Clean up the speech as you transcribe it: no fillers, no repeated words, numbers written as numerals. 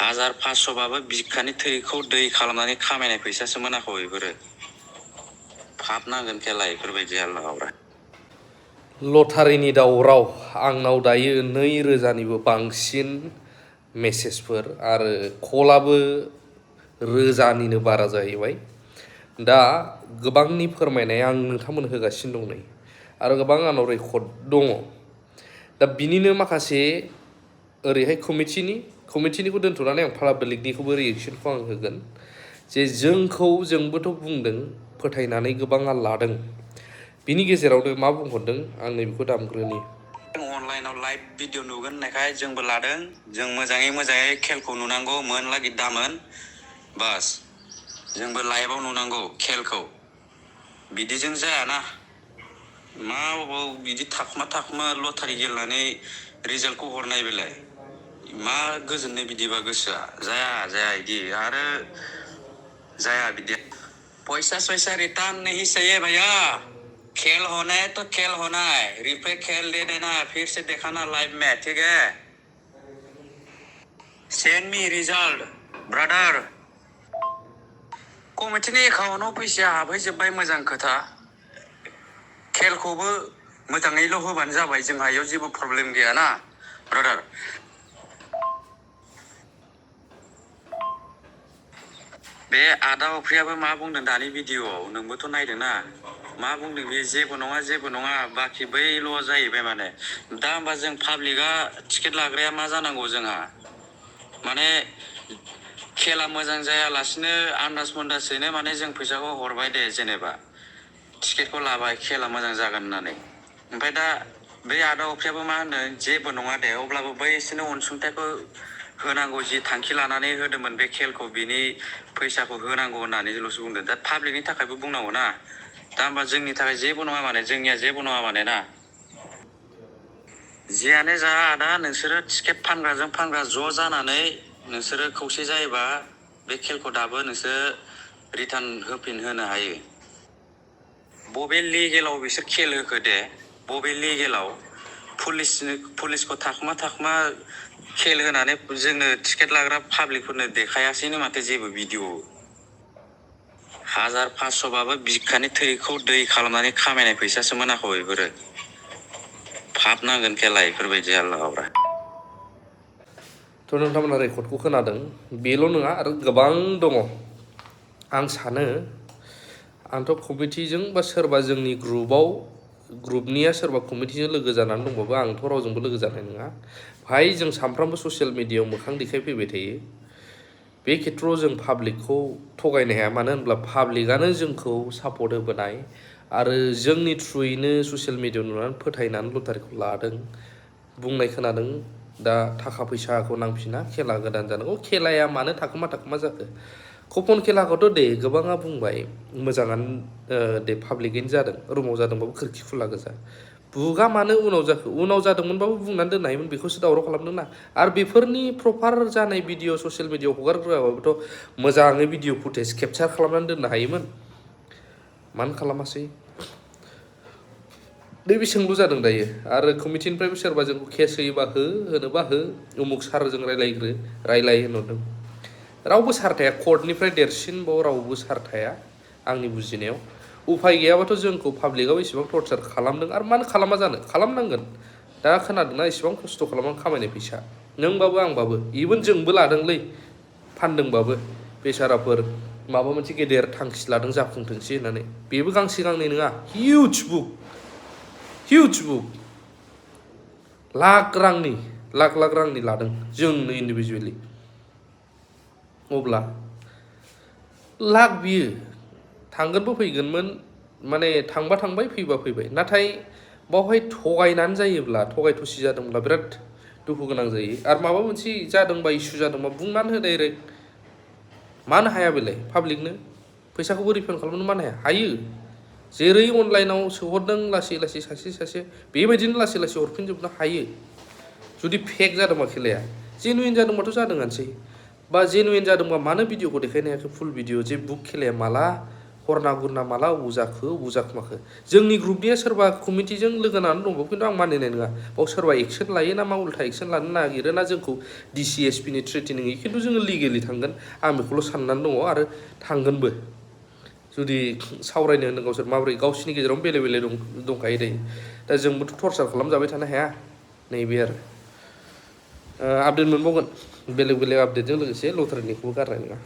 1500बाबो बिखानि थैखौ दै खालामनानै खामायनाय फैसासो मोनाखौ बेफोरो फाब नांगोन खेला बेफोरबायदि आल्लाहरा लटारिनि दावराव आंनाव दायो 2000निबो बांसिन मेसेजफोर आरो कलाबो रोजानिनो बारा जाहैबाय दा गोबांनि फोरमायनाय आं नोंथांमोन होगासिनो दं नै आरो गोबां आंनाव रेकर्ड दङ दा बिनिनो माखासे ओरैहाय कमिटिनिखौ दोनथ'नानै आं पाब्लिकनिखौबो रिएक्सनखौ आं होगोन जे जोंबोथ' बुंदों फोथायनानै गोबाङा लादों बिनि गेजेरावनो मा बुंहरदों आं नैबेखौ दामग्रोनि अनलाइनाव लाइभ भिडिअ नुगोन होननायखाय जोंबो लादों जों मोजाङै खेलखौ नुनांगौ मोन लागि दामोन बास जोंबो लाइभआव नुनांगौ खेलखौ बिदिजों जायाना मा बिदि थाखुमा लटारि गेलेनानै रिजाल्टखौ हरनाय बेलाय मा गोजोननाय बिदिबा गोसोआ जाया बिदि आरो जाया बिदि पैसा रिटर्न नहीं चाहिए भैया खेल होना है तो खेल होना है रिप्ले खेल दे देना फिर से दिखाना लाइव में ठीक है सेंड मी रिजल्ट ब्रादर कमिटिनि एकाउन्टाव फैसा हाबहैजोब्बाय मोजां खोथा खेलखौबो मोजाङैल' होबानो जाबाय जोंहा बेयाव जेबो प्रब्लेम गैया ना ब्रादार बे आदा अफ्रियाबो मा बुंदों दानि भिडिअआव नोंबोथ' नायदोंना मा बुंदों बे जेबो नङा बाखि बैल' जाहैबाय माने दा होमबा जों पाब्लिकआ टिकेट लाग्राया मा जानांगौ जोंहा माने खेला मोजां जायालासिनो आन्दाज मोन्दाजैनो माने जों फैसाखौ हरबाय दे जेनेबा टिकेटखौ लाबाय खेला मोजां जागोन होननानै ओमफ्राय दा बे आदा अफ्रियाबो मा होनदों जेबो नङा दे अब्लाबो बैसोरनो अनसुंथाइखौ होनांगौ जि थांखि लानानै होदोंमोन बे खेलखौ बिनि फैसाखौ होनांगौ होननानैल'सो बुंदों दा पाब्लिकनि थाखायबो बुंनांगौ ना दा होमबा जोंनि थाखाय जेबो नङा माने जोंनिया जेबो नङा माने ना जियानो जा आदा नोंसोरो टिकेट फानग्राजों फानग्रा ज' जानानै नोंसोरो खौसे जायोबा बे खेलखौ दाबो नोंसोर रिटार्न होनो हायो बबे लिगेलाव बिसोर खेल होखो दे बबे लिगेलाव पुलिसखौ थाखुमा खेल होनानै जोंनो टिकेट लाग्रा पाब्लिकफोरनो देखायासैनो माथो जेबो भिडिअ 1500बाबो बिखानि थैखौ दै खालामनानै खामायनाय फैसासो मोनाखौ बेफोरो फाब नांगोन खेला बेफोरबायदि आल्लाहरा थ' नोंथांमोना रेकर्डखौ खोनादों बेल' नङा आरो गोबां दङ आं सानो आंथ' कमिटिजों बा सोरबा जोंनि ग्रुपनिया सोरबा कमिटिजों लोगो जानानै दंबाबो आंथ' रावजोंबो लोगो जानाय नङा भाई जों सानफ्रामबो ससियेल मिडियायाव मोखां देखायफैबाय थायो बे खेथ्रआव जों पाब्लिकखौ थगायनो हाया मानो होनब्ला पाब्लिकआनो जोंखौ सापर्ट होबोनाय आरो जोंनि थ्रुयैनो ससियेल मिडियायाव नुनानै फोथायनानै लटारिखौ लादों बुंनाय खोनादों दा थाखा फैसाखौ नांफिना खेला गोदान जानांगौ खेलाया मानो थाखोमा जाखो कुपन खेलाखौथ' दे गोबाङा बुंबाय मोजाङानो दे पाब्लिकैनो जादों रुमाव जादोंबाबो खोरखि खुला गोजा बुगा मानो उनाव जाखो उनाव जादोंमोनबाबो बुंनानै दोननो हायोमोन बेखौसो दावराव खालामदों ना आरो बेफोरनि प्रपार जानाय भिडिअ ससियेल मिडियायाव हगारग्राबाबोथ' मोजाङै भिडिअ फुटेज केपचार खालामनानै दोननो हायोमोन मानो खालामासै नैबे सोंलु जादों दायो आरो कमिटिनिफ्रायबो सोरबा जोंखौ केस होयोबा होनोबा उमुक सारजों रायलाय होनहरदों रावबो सार थाया कर्टनिफ्राय देरसिनबाव रावबो सार थाया आंनि बुजिनायाव उफाय गैयाबाथ' जोंखौ पाब्लिकआव इसेबां टर्चार खालामदों आरो मानो खालामा जानो खालामनांगोन दा खोनादोंना इसेबां खस्थ' खालामनानै खामायनाय फैसा नोंबाबो आंबाबो इभेन जोंबो लादोंलै फानदोंबाबो बेसाराफोर माबा मोनसे गेदेर थांखि लादों जाफुंथोंसै होननानै बेबो गांसे गांनै नङा हिउज बुक लाख रांनि लादों जोंनो इन्डिभिजुवेलि अब्ला लाख बियो थांगोनबो फैगोनमोन माने थांबा थांबाय फैबा फैबाय नाथाय बावहाय थगायनानै जायोब्ला थगाय थसि जादोंब्ला बिराद दुखु गोनां जायो आरो माबा मोनसे जादोंबा इसु जादोंबा बुंनानै हो डाइरेक्ट मानो हाया बेलाय पाब्लिकनो फैसाखौबो रिफान्ड खालामनो मानो हायो जेरै अनलाइनाव सोहरदों लासै सासे बेबायदिनो लासै हरफिनजोबनो हायो जुदि फेक जादोंबा खेलाया जेनुइन जादोंबाथ' जादोंआनोसै बा जेनुइन जादोंबा मानो भिडिअखौ देखायनो हायाखै फुल भिडिअ जे बुक खेलाया माला हरना गुरना माला अबु माखो जोंनि ग्रुपनिया सोरबा कमिटिजों लोगो नांनानै दंबावो खिन्थु आं मानिनाय नङा बाव सोरबा एक्सन लायो ना मा उल्था एक्सन लानो नागिरो ना जोंखौ DCSP नि थ्रेटेनिं होयो खिन्थु जोङो लिगेलि थांगोन आं बेखौल' साननानै दङ आरो थांगोनबो जुदि सावरायनो होनो गावसोर माबोरै गावसिनि गेजेरावनो बेले बेले दंखायो दायो दा जोंबोथ' टर्चार खालामजाबाय थानो हाया नैबे आरो आपडेट मोनबावगोन बेलेग बेलेग आपडेटजों लोगोसे लटारिनिखौबो गारनाय नङा